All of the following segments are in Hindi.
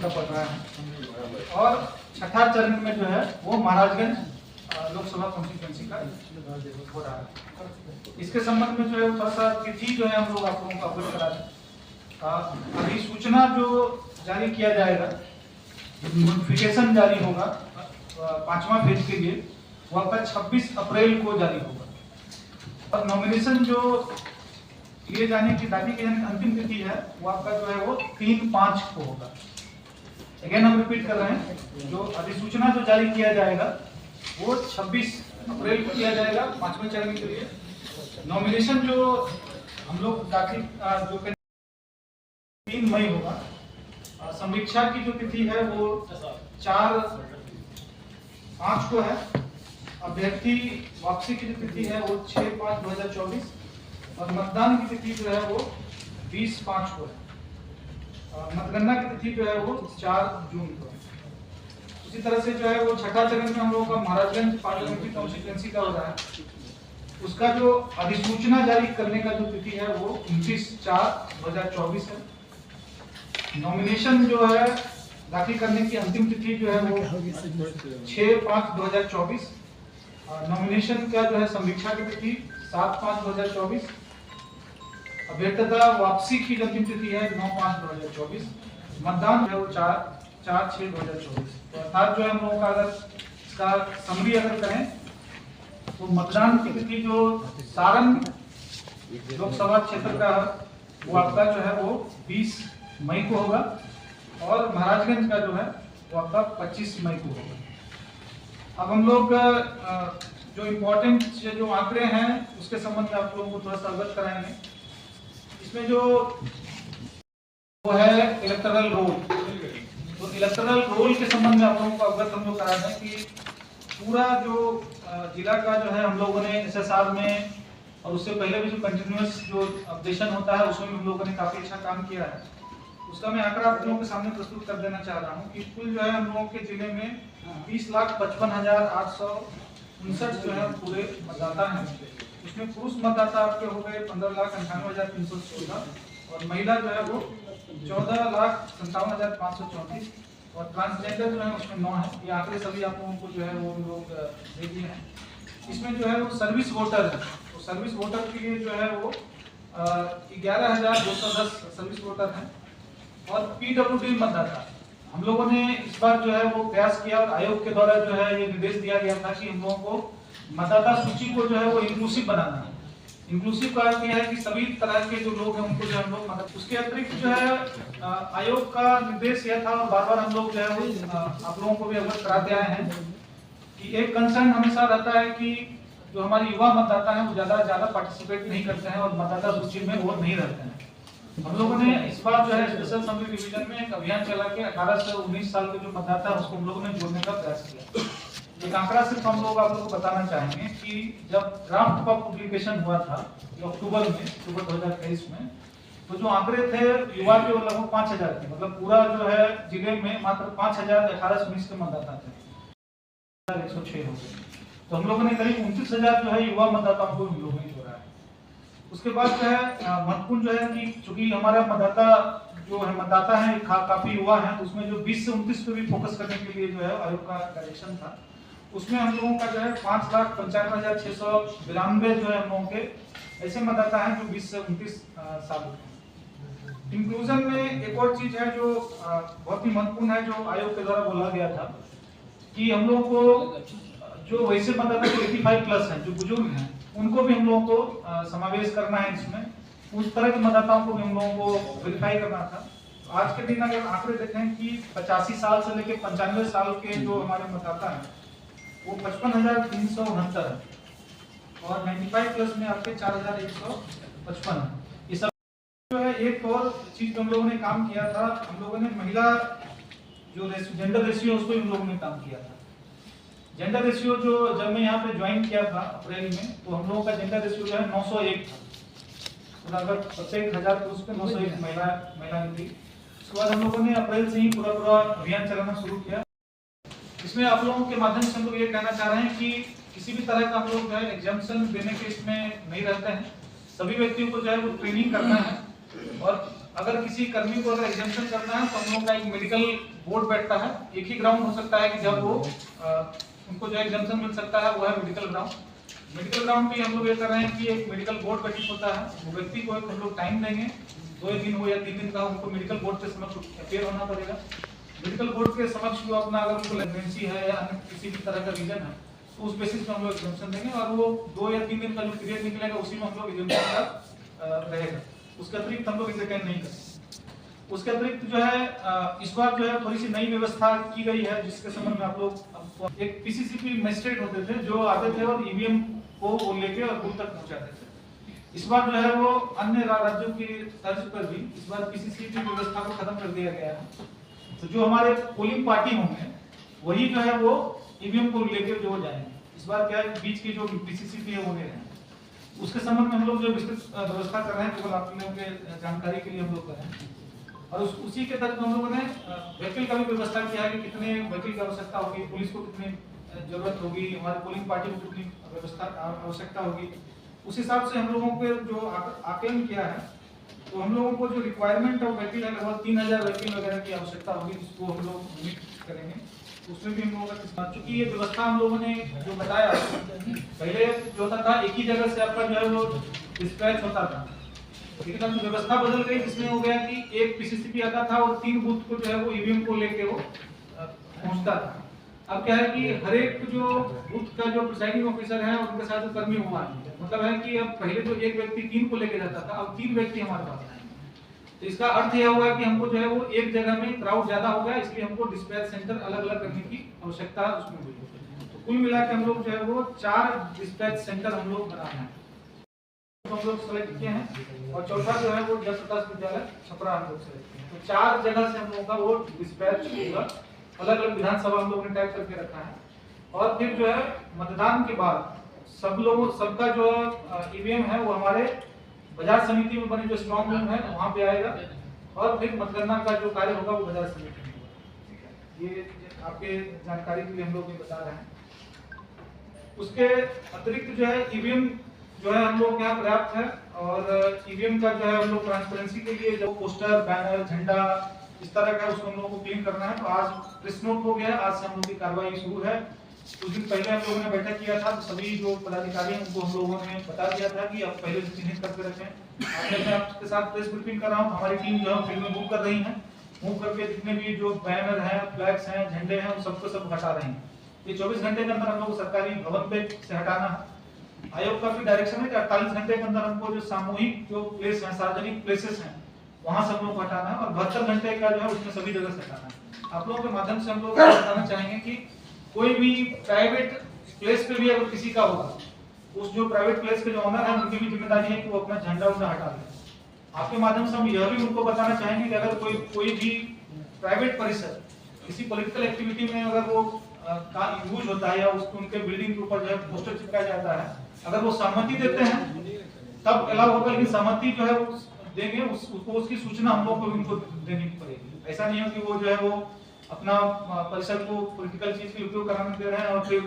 का पड़ रहा है। और छठा चरण में जो है वो महाराजगंज लोकसभा कॉन्स्टिट्यूंसी का हो रहा है। इसके संबंध में जो है थोड़ा सा तिथि जो है हम लोग आप लोगों को अवगत करा दें। अधिसूचना जो जारी किया जाएगा, नोटिफिकेशन जारी होगा 5वां फेज के लिए, वो आपका 26 अप्रैल को जारी होगा। और नॉमिनेशन जो लिए जाने की दाखिल की अंतिम तिथि है वो आपका जो है वो 3/5 को होगा। अगेन हम रिपीट कर रहे हैं, जो अधिसूचना जो जारी किया जाएगा वो 26 अप्रैल को किया जाएगा 5वें चरण के लिए। नॉमिनेशन जो हम लोग दाखिल जो 3 मई होगा। समीक्षा की जो तिथि है वो 4/5 को है। अभ्यर्थी वापसी की जो तिथि है वो 6/5/2024 और मतदान की तिथि जो है वो 20/5 को है। मतगणना की तिथि जो है वो 4 जून को है। उसी तरह से जो है वो छठा चरण में हम लोगों का महाराजगंज पार्लियामेंट्री कॉन्स्टिट्यूंसी का हो रहा है। उसका जो अधिसूचना जारी करने का जो तिथि है वो 29/4/2024 है। नॉमिनेशन जो है दाखिल करने की अंतिम तिथि जो है वो 6/5/2024। नॉमिनेशन का जो है समीक्षा की तिथि 7/5/2024। अभ्यर्थता वापसी की अंतिम तिथि है 9/5/2024। मतदान है वो 4/6/2024। तो अर्थात जो है हम लोगों का अगर इसका समरी अगर करें तो मतदान की तिथि जो सारण लोकसभा क्षेत्र का वो आपका जो है वो 20 मई को होगा और महाराजगंज का जो है वो आपका 25 मई को होगा। अब हम लोग जो इम्पोर्टेंट जो आंकड़े हैं उसके संबंध में आप लोगों को थोड़ा सा अवगत कराएंगे। इसमें जो वो है इलेक्टोरल रोल, तो इलेक्टोरल रोल के संबंध में आप लोगों को अवगत हम लोग करा दें कि पूरा जो जिला का जो है हम लोगों ने SSR में और उससे पहले भी जो कंटिन्यूअस जो अपडेशन होता है उसमें हम लोगों ने काफी अच्छा काम किया है। उसका मैं आंकड़ा आप लोगों के सामने प्रस्तुत कर देना चाह रहा हूँ कि कुल जो है हम लोगों के जिले में 20,55,859 जो है पूरे मतदाता हैं। उसमें पुरुष मतदाता आपके हो गए 15,98,316 और महिला जो है वो 14,57,534 और ट्रांसजेंडर जो है उसमें 9 है। ये आंकड़े सभी आप लोगों को जो है वो हम लोग दे दिए हैं। इसमें जो है वो सर्विस वोटर है, तो सर्विस वोटर के लिए जो है वो 11,210 सर्विस वोटर हैं। और PWD मतदाता हम लोगों ने इस बार जो है वो प्रयास किया और आयोग के द्वारा जो है ये निर्देश दिया गया था कि हम लोगों को मतदाता सूची को जो है वो इंक्लूसिव बनाना है। इंक्लूसिव का अर्थ यह है कि सभी तरह के जो लोग हैं उनको जो हम लोग मदद। उसके अतिरिक्त जो है आयोग का निर्देश यह था और बार-बार हम लोग जो है वो आप लोगों को भी अवगत कराते आए हैं कि एक कंसर्न हमेशा रहता है कि जो हमारे युवा मतदाता हैं वो ज्यादा पार्टिसिपेट नहीं करते हैं और मतदाता सूची में वो नहीं रहते हैं। हम लोगों ने इस बार जो है स्पेशल असम्बली डिवीजन में एक अभियान चला के 18 से 19 साल के जो मतदाता है उसको हम लोगों ने जोड़ने का प्रयास किया। एक आंकड़ा सिर्फ हम लोग आप लोगों को बताना चाहेंगे कि जब ड्राफ्ट का पब्लिकेशन हुआ था अक्टूबर 2023 में, तो जो आंकड़े थे युवा के लगभग 5,000 थे। मतलब पूरा जो है जिले में मात्र 5,000 18 से 19 के मतदाता थे, 106 हो गए। तो हम लोगों ने करीब 29,000 जो है युवा मतदाताओं को हम लोगों ने जोड़ा है। उसके बाद जो है महत्वपूर्ण जो है कि चूंकि हमारा मतदाता है काफी युवा है, तो उसमें जो 20 से 29 पे भी फोकस करने के लिए जो है आयोग का डायरेक्शन था। उसमें हम लोगों का जो है 5,95,692 जो है हम लोगों के ऐसे मतदाता हैं जो 20 से 29 साल के। इंक्लूजन में एक और चीज है जो बहुत ही महत्वपूर्ण है, जो आयोग के द्वारा बोला गया था कि हम लोगों को जो वैसे मतदाता जो 85 प्लस हैं, जो बुजुर्ग हैं, उनको भी हम लोगों को समावेश करना है। इसमें उस तरह के मतदाताओं को भी हम लोगों को वेरीफाई करना था। आज के दिन अगर आंकड़े देखें कि 85 साल से लेकर 95 साल के जो हमारे मतदाता हैं वो 55,369 है और 95 प्लस में आपके 4,155 है। ये सब जो है एक और चीज हम लोगों ने काम किया था, हम लोगों ने महिला जो जेंडर रेशियो उसको हम लोगों ने काम किया था। जेंडर रेशियो जो जब मैं यहाँ पे ज्वाइन किया था अप्रैल में, तो हम लोगों का जेंडर रेशियो जो है 901 था। लगभग प्रत्येक 1000 पुरुष पे 901 महिलाएं थी। उसके बाद हम लोगों ने अप्रैल से ही पूरा अभियान चलाना शुरू किया। इसमें आप लोगों के माध्यम से हम लोग ये कहना चाह रहे हैं कि किसी भी तरह का हम लोग जो है एग्जाम्पशन देने के इसमें नहीं रहते हैं। सभी व्यक्तियों को जो है वो ट्रेनिंग करना है और अगर किसी कर्मी को अगर एग्जामिशन करना है तो हम लोगों का एक मेडिकल बोर्ड बैठता है। एक ही ग्राउंड हो सकता है कि जब वो उनको जो एग्जामिशन मिल सकता है वो है मेडिकल ग्राउंड। मेडिकल ग्राउंड पे हम लोग ये कर रहे हैं कि एक मेडिकल बोर्ड गठित होता है। वो व्यक्ति को हम लोग टाइम देंगे, 2 दिन हो या 3 दिन का, उनको मेडिकल बोर्ड के समक्ष अपेयर होना पड़ेगा। मेडिकल बोर्ड के समक्ष जो अपना अगर उनको प्रेगनेंसी है या अन्य किसी भी तरह का रीजन है तो उस बेसिस पे हम लोग एग्जामिशन देंगे और वो 2 या 3 दिन का जो पीरियड निकलेगा उसी में हम लोग एग्जामिशन का रहेगा। उसके अतिरिक्त हम लोग एंटरटेन नहीं करेंगे। उसके अतिरिक्त जो है इस बार जो है थोड़ी सी नई व्यवस्था की गई है जिसके संबंध में आप लोग एक पीसीसीपी मजिस्ट्रेट होते थे जो आते थे और ईवीएम को वो लेके और बूथ तक पहुंचाते थे। इस बार जो है वो अन्य राज्यों की तर्ज पर भी इस बार पीसीसीपी व्यवस्था को खत्म कर दिया गया है। तो जो हमारे पोलिंग पार्टी होंगे वही जो है वो ईवीएम को लेकर जो जाएंगे। इस बार क्या है बीच की जो पीसीसीपी है वो ले रहे हैं, उसके संबंध में हम लोग जो विस्तृत व्यवस्था कर रहे हैं केवल आप लोगों के जानकारी के लिए हम लोग कर रहे हैं। और उसी के तहत हम लोगों ने व्हीकल का भी व्यवस्था किया है कि कितने व्हीकल की आवश्यकता होगी, पुलिस को कितनी जरूरत होगी, हमारे पोलिंग पार्टी को कितनी व्यवस्था आवश्यकता होगी। उस हिसाब से हम लोगों के जो आकलन किया है तो हम लोगों को जो रिक्वायरमेंट ऑफ व्हीकल है लगभग 3000 व्हीकल वगैरह की आवश्यकता होगी जिसको हम लोग मीट करेंगे। उसमें भी हम लोगों का चूंकि ये व्यवस्था हम लोगों ने जो बताया पहले जो होता था एक ही जगह से आपका जो है वो डिस्पैच होता था, लेकिन अब व्यवस्था बदल गई जिसमें हो गया कि एक पीसीसीपी आता था और 3 बूथ को जो है वो ईवीएम को लेके वो पहुंचता था। अब क्या है कि हर एक जो बूथ का जो प्रिसाइडिंग ऑफिसर है उनके साथ जो कर्मी हुआ है, मतलब है कि अब पहले जो एक व्यक्ति 3 को लेके जाता था अब 3 व्यक्ति हमारे पास आए। तो इसका अर्थ यह हुआ कि हमको जो है वो एक जगह में क्राउड ज्यादा हो गया, इसलिए हमको डिस्पैच सेंटर अलग अलग करने की आवश्यकता उसमें हुई। तो कुल मिला के हम लोग जो है वो 4 डिस्पैच सेंटर हम लोग बना रहे हैं, तो हम लोग सेलेक्ट किए हैं। और चौथा जो है वो जयप्रकाश विद्यालय छपरा हम लोग सेलेक्ट किए हैं। तो 4 जगह से हम लोगों का वो डिस्पैच होगा, अलग अलग विधानसभा हम लोगों ने टाइप करके रखा है। और फिर जो है मतदान के बाद सबका जो ईवीएम है वो हमारे बाजार समिति में बने जो स्ट्रॉन्ग रूम है वहां पे आएगा और फिर मतगणना का जो कार्य होगा वो बाजार समिति में होगा। ये आपके जानकारी के लिए हम लोग ये बता रहे हैं। उसके अतिरिक्त जो है ईवीएम जो है हम लोग यहाँ पर्याप्त है और ईवीएम का जो है हम लोग ट्रांसपेरेंसी के लिए जो पोस्टर बैनर झंडा इस तरह का उसको हम लोग को क्लीन करना है। तो आज प्रेस नोट हो गया, आज से हम लोग की कार्रवाई शुरू है। कुछ दिन पहले हम लोगों ने बैठक किया था तो सभी जो पदाधिकारी हैं उनको हम लोगों ने बता दिया था कि आप पहले से चिन्हित करके रखें। आज मैं आपके साथ प्रेस ब्रीफिंग कर रहा हूँ, हमारी टीम जो है फील्ड में मूव कर रही है, मूव करके जितने भी जो बैनर हैं, फ्लैग्स हैं, झंडे हैं, उन सबको सब हटा रहे हैं। ये 24 घंटे के अंदर हम लोग सरकारी भवन पे से हटाना है। आयोग का भी डायरेक्शन है कि 48 घंटे के अंदर हमको जो सामूहिक जो प्लेस है, सार्वजनिक प्लेसेस हैं, वहां से हम लोग हटाना है और 72 घंटे का जो है उसमें सभी जगह से हटाना है। आप लोगों के माध्यम से हम लोग बताना चाहेंगे कि कोई भी प्राइवेट प्लेस पे भी अगर किसी का होगा, उस जो प्राइवेट प्लेस के जो ओनर है उनकी भी जिम्मेदारी है कि वो अपना झंडा उन्हें हटा दें। आपके माध्यम से हम यह भी उनको बताना चाहेंगे कि अगर कोई भी प्राइवेट परिसर किसी पॉलिटिकल एक्टिविटी में अगर वो का यूज होता है या उसको उनके बिल्डिंग के ऊपर जो है पोस्टर चिपकाया जाता है, अगर वो सहमति देते हैं तब अलाउ होगा, लेकिन सहमति जो है वो देंगे उसको उसकी सूचना हम लोग को उनको देनी पड़ेगी। ऐसा नहीं हो कि वो जो है वो अपना परिसर को पॉलिटिकल चीज के उपयोग कराने दे रहे हैं और फिर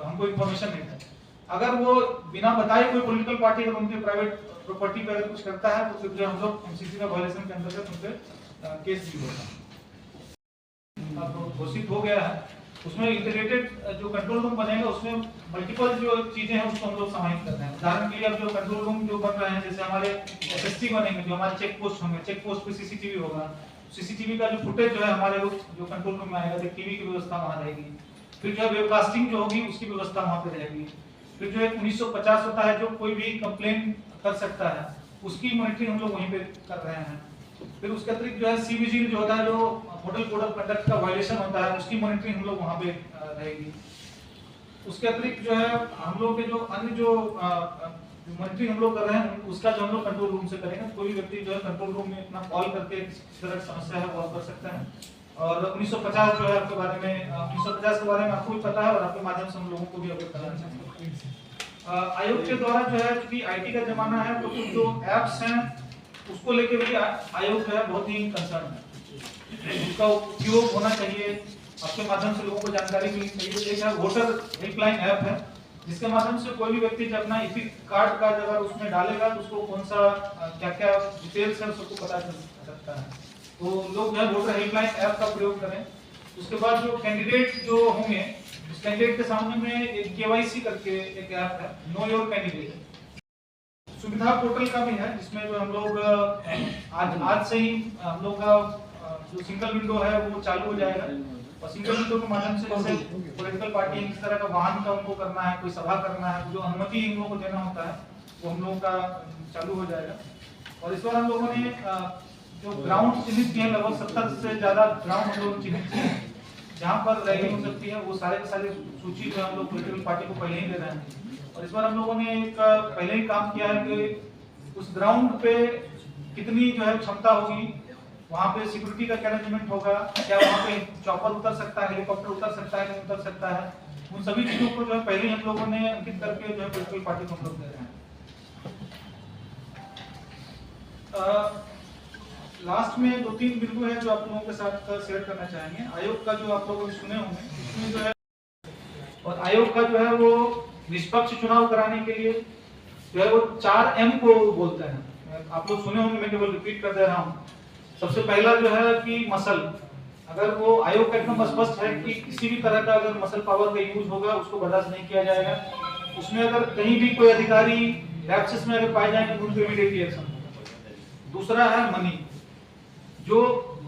हमको इन्फॉर्मेशन नहीं है। अगर वो बिना बताए कोई पॉलिटिकल पार्टी अगर उनके प्राइवेट प्रॉपर्टी पे अगर कुछ करता है तो फिर जो हम लोग एमसीसी का वायलेशन के अंतर्गत उनपे केस भी होगा। अब घोषित हो गया है, उसमें इंटीग्रेटेड जो कंट्रोल रूम बनेगा उसमें मल्टीपल जो चीजें हैं उसको हम लोग समाहित कर रहे हैं। उदाहरण के लिए अब जो कंट्रोल रूम जो बन रहे हैं, जैसे हमारे एसएसटी बनेंगे, जो हमारे चेक पोस्ट होंगे, चेक पोस्ट पे सीसीटीवी होगा, सीसीटीवी का जो फुटेज जो है हमारे जो कंट्रोल रूम में आएगा, तो टीवी की व्यवस्था वहां रहेगी। फिर जो है वेबकास्टिंग जो होगी उसकी व्यवस्था वहां पे रहेगी। फिर जो 1950 होता है जो कोई भी कंप्लेन कर सकता है, उसकी मॉनिटरिंग हम लोग वहीं पे कर रहे हैं। फिर उसके अतिरिक्त जो है सीविजिल जो होता है, जो होटल कोड ऑफ कंडक्ट का वायलेशन होता है, उसकी मॉनिटरिंग हम लोग वहां पे रहेगी। उसके अतिरिक्त जो है हम लोग के जो अन्य जो मॉनिटरिंग हम लोग कर रहे हैं उसका जो हम लोग कंट्रोल रूम से करेंगे। कोई भी व्यक्ति जो है कंट्रोल रूम में अपना कॉल करके किसी तरह की समस्या है वो कर सकता है। और 1950 जो है आपके बारे में 1950 के बारे में आपको भी पता है और आपके माध्यम से हम लोगों को भी अवगत कराना चाहते हैं। आयोग के द्वारा जो है क्योंकि आईटी का जमाना है तो कुछ जो एप्स हैं उसको लेके भी आयोग जो है बहुत ही कंसर्न है, उसका उपयोग होना चाहिए। आपके माध्यम से लोगों को जानकारी मिलनी चाहिए। एक है वोटर हेल्पलाइन ऐप है जिसके माध्यम से कोई भी व्यक्ति जब अपना इपिक कार्ड का अगर उसमें डालेगा तो उसको कौन सा क्या क्या डिटेल्स है सबको पता चल सकता है। सकता है। तो लोग जो है वोटर हेल्पलाइन ऐप का प्रयोग करें। उसके बाद जो कैंडिडेट जो होंगे, उस कैंडिडेट के सामने में एक केवाईसी करके एक ऐप है, नो योर कैंडिडेट। सुविधा पोर्टल का भी है, जिसमें जो हम लोग आज से ही हम लोग का जो सिंगल विंडो है वो चालू हो जाएगा। और सिंगल विंडो के माध्यम से जैसे पॉलिटिकल पार्टी किस तरह का वाहन का उनको करना है, कोई सभा करना है, जो अनुमति इन लोगों को देना होता है वो हम लोगों का चालू हो जाएगा। और इस बार हम लोगों ने जो ग्राउंड चिन्हित किए हैं, लगभग 70 से ज्यादा ग्राउंड हम लोग चिन्हित किए हैं जहाँ पर रैली हो सकती है। वो सारे के सारे सूची जो हम लोग पॉलिटिकल पार्टी को पहले ही दे रहे हैं। और इस बार हम लोगों ने एक पहले ही काम किया है कि उस ग्राउंड पे कितनी जो है क्षमता होगी, वहाँ पे सिक्योरिटी का क्या अरेंजमेंट होगा, क्या वहाँ पे चॉपर उतर सकता है, हेलीकॉप्टर उतर सकता है, नहीं उतर सकता है, उन सभी चीजों को जो है पहले हम लोगों ने अंकित करके जो है पॉलिटिकल पार्टी को हम लोग दे रहे हैं। लास्ट में 2-3 बिंदु है जो आप लोगों के साथ शेयर करना चाहेंगे। आयोग का जो आप लोग सुने होंगे, उसमें जो है और आयोग का जो है वो निष्पक्ष चुनाव कराने के लिए जो है वो 4M को बोलते हैं। आप लोग सुने होंगे, मैं केवल रिपीट कर दे रहा हूँ। सबसे पहला जो है कि मसल, अगर वो आयोग का एकदम स्पष्ट है कि किसी भी तरह का अगर मसल पावर का यूज होगा उसको बर्दाश्त नहीं किया जाएगा। उसमें अगर कहीं भी कोई अधिकारी लैप्सेस में अगर पाए जाएंगे तो उनको इमीडिएट एक्शन होगा। दूसरा है मनी, जो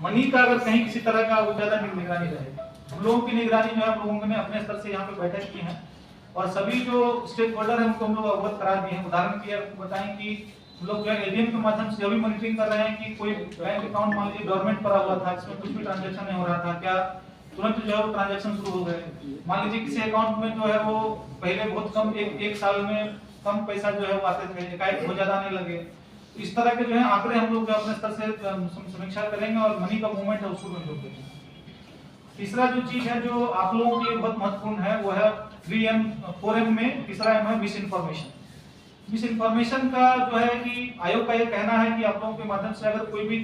मनी का अगर कहीं किसी तरह का ज्यादा निगरानी रहे। हम लोगों की निगरानी जो है हम लोगों ने अपने स्तर से यहाँ पे बैठक की है और सभी जो स्टेक होल्डर है उनको हम लोग अवगत करा दिए हैं। उदाहरण के लिए बताएं कि हम लोग जो है एडीएम के माध्यम से अभी मॉनिटरिंग कर रहे हैं कि कोई बैंक अकाउंट मान लीजिए गवर्नमेंट पर हुआ था, इसमें कुछ भी ट्रांजैक्शन नहीं हो रहा था, क्या तुरंत जो है वो ट्रांजैक्शन शुरू हो गए। मान लीजिए किसी अकाउंट में जो है वो पहले बहुत कम एक साल में कम पैसा जो है वो आते थे, एकाएक बहुत ज्यादा आने लगे। इस तरह के जो है आंकड़े हम लोग अपने स्तर से समीक्षा करेंगे और मनी का मूवमेंट है उसको कंट्रोल करेंगे। तीसरा जो चीज है जो आप लोगों के लिए बहुत महत्वपूर्ण है वो है 4M में तीसरा M है मिस इन्फॉर्मेशन। मिस इन्फॉर्मेशन का जो है कि आयोग का ये कहना है कि आप लोगों के माध्यम से अगर कोई भी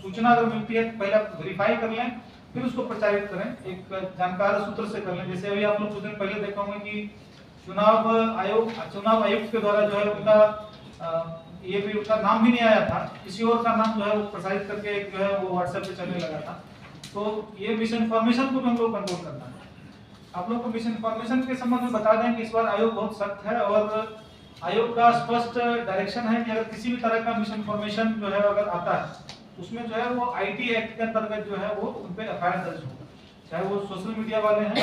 सूचना अगर मिलती है तो पहले वेरीफाई कर लें, फिर उसको प्रचारित करें, एक जानकार सूत्र से कर लें। जैसे अभी आप लोग कुछ दिन पहले देखा होंगे कि चुनाव आयुक्त के द्वारा जो है उनका ये भी उनका नाम भी नहीं आया था, किसी और का नाम जो है वो प्रसारित करके जो है वो व्हाट्सएप पे चलने लगा था। तो ये मिस इन्फॉर्मेशन को भी हम लोग कंट्रोल करना है। आप लोग को मिस इन्फॉर्मेशन के संबंध में बता दें कि इस बार आयोग बहुत सख्त है और आयोग का स्पष्ट डायरेक्शन है कि अगर किसी भी तरह का मिस इन्फॉर्मेशन जो है अगर आता है उसमें जो है वो आईटी एक्ट के अंतर्गत जो है वो उन पे एफआईआर दर्ज होगा, चाहे वो सोशल मीडिया वाले हैं।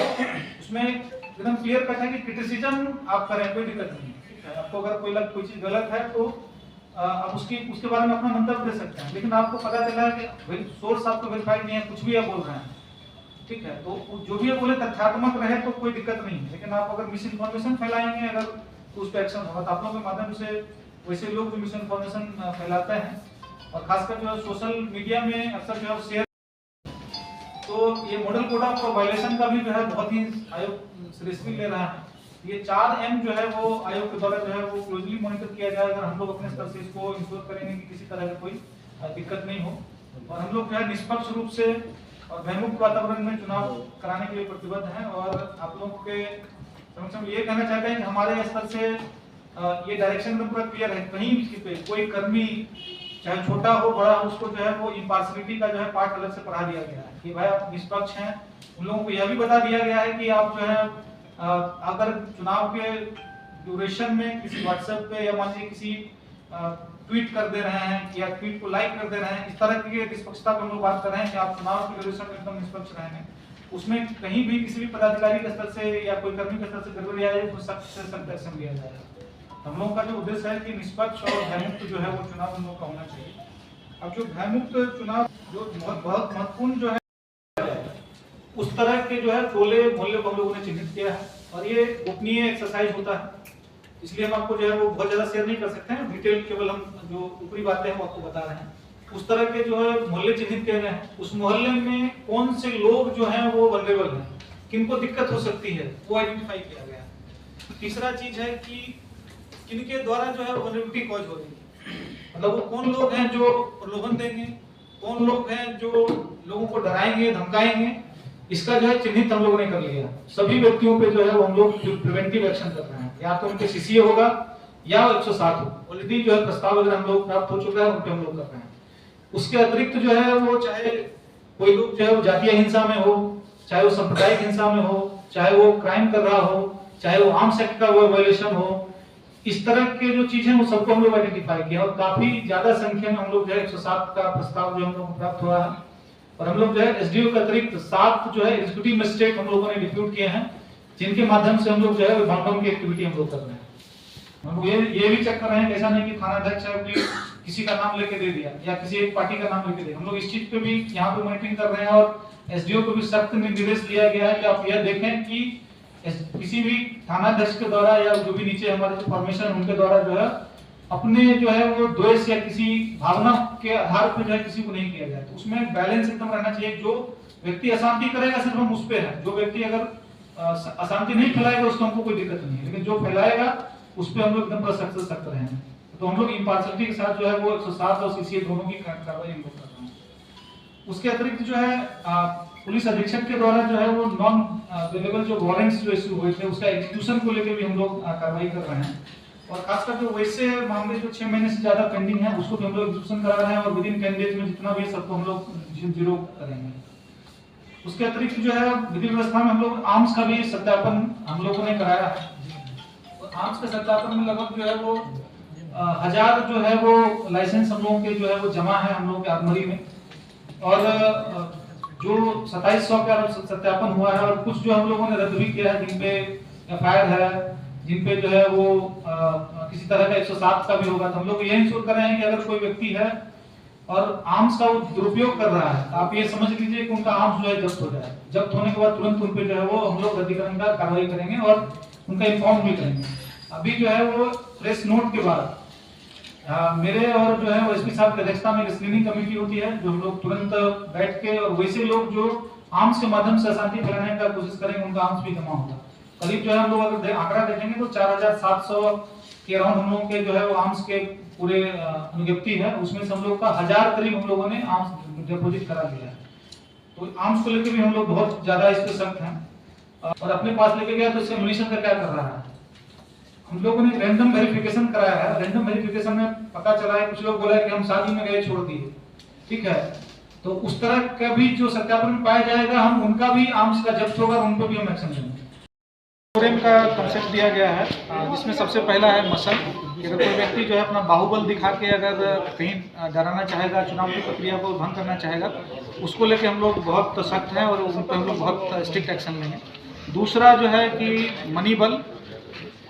उसमें एकदम क्लियर कट है कि क्रिटिसिज्म आप करें, कोई दिक्कत नहीं है। आपको अगर कोई चीज गलत है तो आप उसके बारे में अपना मंतव्य दे सकते हैं, लेकिन आपको पता चला है कि सोर्स आपको वेरीफाइड नहीं है, कुछ भी आप बोल रहे हैं, ठीक है, तो जो भी बोले तथ्यात्मक रहे तो कोई दिक्कत नहीं है। लेकिन आप अगर मिस इन्फॉर्मेशन फैलाएंगे अगर तो उस पर एक्शन होगा। तो आप लोगों के माध्यम से वैसे लोग जो मिस इन्फॉर्मेशन फैलाते हैं और खासकर जो सोशल मीडिया में अक्सर जो है शेयर, तो ये मॉडल कोड ऑफ वायलेशन का भी जो है बहुत ही आयोग सीरियसली ले रहा है। ये 4M जो है वो आयोग के द्वारा जो है वो क्लोजली मॉनिटर किया जाएगा। हम लोग अपने स्तर से इसको इंश्योर करेंगे कि किसी तरह का कोई दिक्कत नहीं हो और हम लोग जो है निष्पक्ष रूप से और भयमुक्त वातावरण में चुनाव कराने के लिए प्रतिबद्ध हैं। और आप लोगों के समक्ष हम ये कहना चाहते हैं कि हमारे स्तर से ये डायरेक्शन एकदम पूरा क्लियर है। कहीं भी कोई कर्मी चाहे छोटा हो बड़ा हो उसको जो है वो इम्पार्शियलिटी का जो है पार्ट अलग से पढ़ा दिया गया है कि भाई आप निष्पक्ष हैं। उन लोगों को यह भी बता दिया गया है कि आप जो है अगर चुनाव के ड्यूरेशन में किसी व्हाट्सएप पे या मान लीजिए किसी ट्वीट कर दे रहे हैं या ट्वीट को लाइक कर दे रहे हैं, इस तरह की निष्पक्षता पर हम लोग बात कर रहे हैं कि आप चुनाव के ड्यूरेशन में एकदम निष्पक्ष रहेंगे। उसमें कहीं भी किसी भी पदाधिकारी के स्तर से या कोई कर्मी के स्तर से गड़बड़ी आ जाए तो सख्त से सख्त एक्शन लिया जाएगा। हम लोगों का जो उद्देश्य है कि निष्पक्ष और भयमुक्त जो है वो चुनाव हम लोग का होना चाहिए। अब जो भयमुक्त चुनाव जो बहुत महत्वपूर्ण जो है उस तरह के जो है टोले मोहल्ले को हम लोगों ने चिन्हित किया है और ये गोपनीय एक्सरसाइज होता है, इसलिए हम आपको जो है वो बहुत ज्यादा शेयर नहीं कर सकते हैं। डिटेल केवल हम जो ऊपरी बातें हैं वो आपको बता रहे हैं। उस तरह के जो है मोहल्ले चिन्हित किए गए हैं, उस मोहल्ले में कौन से लोग जो हैं वो वल्नरेबल हैं, किनको दिक्कत हो सकती है वो आइडेंटिफाई किया गया है। तीसरा चीज है कि किनके द्वारा जो है वल्नरेबिलिटी कॉज हो रही है, मतलब वो कौन लोग हैं जो प्रलोभन देंगे, कौन लोग हैं जो लोगों को डराएंगे धमकाएंगे, इसका जो है चिन्हित हम लोगों ने कर लिया। सभी व्यक्तियों पे जो है वो हम लोग प्रिवेंटिव एक्शन कर रहे हैं, या तो उनके सीसीए होगा या 107 हो। ऑलरेडी जो है प्रस्ताव अगर हम लोग प्राप्त हो चुका है उन पे हम लोग कर रहे हैं। उसके अतिरिक्त जो है वो चाहे कोई लोग जो है वो जातीय हिंसा में हो, चाहे वो सांप्रदायिक हिंसा में हो, चाहे वो क्राइम कर रहा हो, चाहे वो आर्म्स एक्ट का वो वायलेशन हो, इस तरह के जो चीजें वो सबको हम लोग आइडेंटिफाई किया और काफी ज्यादा संख्या में हम लोग जो है 107 का प्रस्ताव जो हम लोग को प्राप्त हुआ है और हम लोग जो है एसडीओ के अतिरिक्त 7 जो है एग्जीक्यूटिव मजिस्ट्रेट हम लोगों ने डिप्यूट किए हैं, जिनके माध्यम से हम लोग जो है बाउंडाउन की एक्टिविटी हम लोग कर रहे हैं। हम लोग ये भी चेक कर रहे हैं कि ऐसा नहीं कि थाना अध्यक्ष है कि किसी का नाम लेके दे दिया या किसी एक पार्टी का नाम लेके दे, हम लोग इस चीज पे भी यहाँ पे मॉनिटरिंग कर रहे हैं और एसडीओ को भी सख्त निर्देश दिया गया है कि आप यह देखें कि किसी भी थाना अध्यक्ष के द्वारा या जो भी नीचे हमारे जो परमिशन उनके द्वारा जो है अपने जो है वो द्वेष या किसी भावना के आधार पर जो है किसी को नहीं किया जाए। तो उसमें बैलेंस एकदम रहना चाहिए। जो व्यक्ति अशांति करेगा सिर्फ हम उस पे है, जो व्यक्ति अगर अशांति नहीं फैलाएगा उसको हमको कोई दिक्कत नहीं है, लेकिन जो फैलाएगा उस पर हम लोग एकदम सख्त रहेंगे। तो हम लोग इम्पार्शियलिटी के साथ जो है वो 107 और सीसीए दोनों की कार्रवाई हम लोग कर रहे हैं। उसके अतिरिक्त जो है पुलिस अधीक्षक के द्वारा जो है वो नॉन अवेलेबल जो वारंट्स जो इश्यू हुए थे उसका एग्जीक्यूशन को लेकर भी हम लोग कार्रवाई कर रहे हैं और खासकर जो वैसे मामले जो 6 महीने से ज्यादा पेंडिंग है उसको भी हम लोग एग्जीक्यूशन करा रहे हैं और विद इन 10 डेज में जितना भी सबको हम लोग जीरो करेंगे। उसके अतिरिक्त जो है विधि व्यवस्था में हम लोग आर्म्स का भी सत्यापन हम लोगों ने कराया है। आर्म्स के सत्यापन में लगभग जो है वो 1000 जो है वो लाइसेंस हम लोगों के जो है वो जमा है हम लोगों के आर्मरी में और जो 2700 का सत्यापन हुआ है और कुछ जो हम लोगों ने रद्द भी किया है जिन पे एफआईआर है, जिन पे जो है वो किसी तरह का 107 का भी होगा। तो हम लोग ये इंश्योर कर रहे हैं कि अगर कोई व्यक्ति है और आर्म्स का वो दुरुपयोग कर रहा है आप ये समझ लीजिए कि उनका आर्म्स जो है जब्त हो जाए। जब्त होने के बाद तुरंत उन पे जो है वो हम लोग रद्दीकरण का कार्रवाई करेंगे और उनका इन्फॉर्म भी करेंगे। अभी जो है वो प्रेस नोट के बाद मेरे और जो है वो एसपी साहब की अध्यक्षता में स्क्रीनिंग कमेटी होती है जो हम लोग तुरंत बैठ के और वैसे लोग जो आर्म्स के माध्यम से अशांति फैलाने का कोशिश करेंगे उनका आर्म्स भी जमा होगा। करीब जो है हम लोग अगर आंकड़ा देखेंगे तो 4700 के अराउंड हम लोगों के जो है वो आर्म्स के पूरे अनुज्ञप्ति है, उसमें से हम लोग का 1000 करीब हम लोगों ने आर्म्स डिपोजिट करा दिया है। तो आर्म्स को लेकर भी हम लोग बहुत ज्यादा इस पे सख्त हैं और अपने पास लेके गया तो इससे एम्युनिशन का क्या कर रहा है। हम लोगों ने रैंडम वेरिफिकेशन कराया है। रैंडम वेरिफिकेशन में पता चला है कुछ लोग बोला है कि हम शादी में गए छोड़ दिए, ठीक है, तो उस तरह का भी जो सत्यापन पाया जाएगा हम उनका भी आर्म्स का जब्त होगा और उन पर भी हम एक्शन लेंगे। फोरम का कंसेप्ट दिया गया है जिसमें सबसे पहला है मसल कि अगर कोई व्यक्ति जो है अपना बाहुबल दिखा के अगर कहीं डराना चाहेगा, चुनाव की प्रक्रिया को भंग करना चाहेगा, उसको लेके हम लोग बहुत सख्त हैं और उन पर हम लोग बहुत स्ट्रिक्ट एक्शन लेंगे। दूसरा जो है कि मनी बल,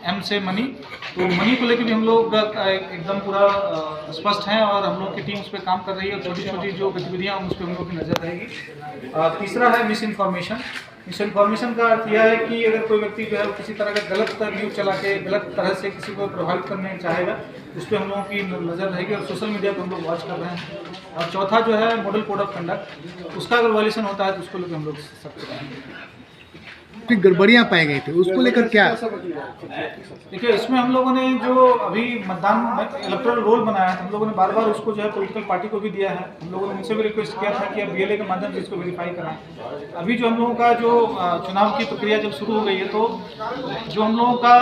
एम से मनी, तो मनी को लेकर भी हम लोग एकदम पूरा स्पष्ट हैं और हम लोग की टीम उस पर काम कर रही है। छोटी छोटी जो गतिविधियां उस पर हम लोग की नजर रहेगी। तीसरा है मिस इन्फॉर्मेशन। मिस इन्फॉर्मेशन का अर्थ यह है कि अगर कोई व्यक्ति जो है किसी तरह का गलत न्यूज़ चला के गलत तरह से किसी को प्रभावित करने चाहेगा उस पर हम लोगों की नजर रहेगी और सोशल मीडिया पर हम लोग वॉच कर रहे हैं। और चौथा जो है मॉडल कोड ऑफ कंडक्ट, उसका अगर वायलेशन होता है तो उसको लेकर हम लोग सख्त करेंगे। गड़बड़ियां पाई गई थी उसको लेकर क्या? देखिए इसमें हम लोगों ने जो अभी मतदान इलेक्टोरल रोल बनाया है हम लोगों ने बार बार उसको जो है पॉलिटिकल पार्टी को भी दिया है। हम लोगों ने उनसे भी रिक्वेस्ट किया था कि अब बीएलए के माध्यम से इसको वेरीफाई कराएं। अभी जो हम लोगों का जो चुनाव की प्रक्रिया जब शुरू हो गई है तो जो हम लोगों का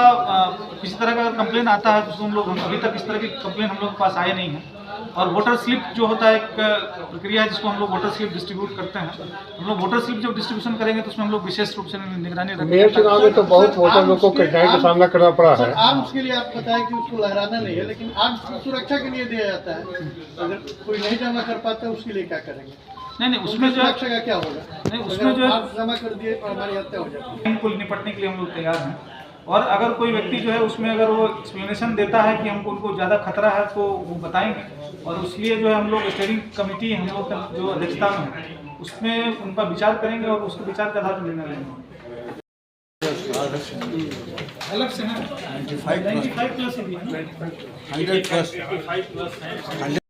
किसी तरह का कंप्लेन आता है तो हम लोग अभी तक इस तरह की कंप्लेन हम लोग के पास आए नहीं है। और वोटर स्लिप जो होता है एक प्रक्रिया है जिसको हम लोग वोटर स्लिप डिस्ट्रीब्यूट करते हैं। हम लोग वोटर स्लिप जब डिस्ट्रीब्यूशन करेंगे तो उसमें हम लोग विशेष रूप से निगरानी रखेंगे। मेयर चुनाव में तो बहुत वोटर लोगों को कठिनाई का सामना करना पड़ा है। आर्म्स के लिए आप बताएं कि उसको लहराना नहीं है, लेकिन आर्म्स सुरक्षा के लिए दिया जाता है। अगर कोई नहीं जमा कर पाता है उसके लिए क्या करेंगे? नहीं उसमें जो सुरक्षा का क्या होगा? नहीं उसमें जो आर्म्स जमा कर दिए और हमारी हत्या हो जाती है। बिल्कुल निपटने के लिए हम लोग तैयार हैं। और अगर कोई व्यक्ति जो है उसमें अगर वो एक्सप्लेनेशन देता है कि हमको उनको ज़्यादा खतरा है तो वो बताएंगे और उसलिए जो है हम लोग स्टीयरिंग कमेटी हम लोग का जो अध्यक्षता में है उसमें उनका विचार करेंगे और उसके विचार के आधार पर निर्णय लेंगे। अलग से है 95 प्लस है 100 प्लस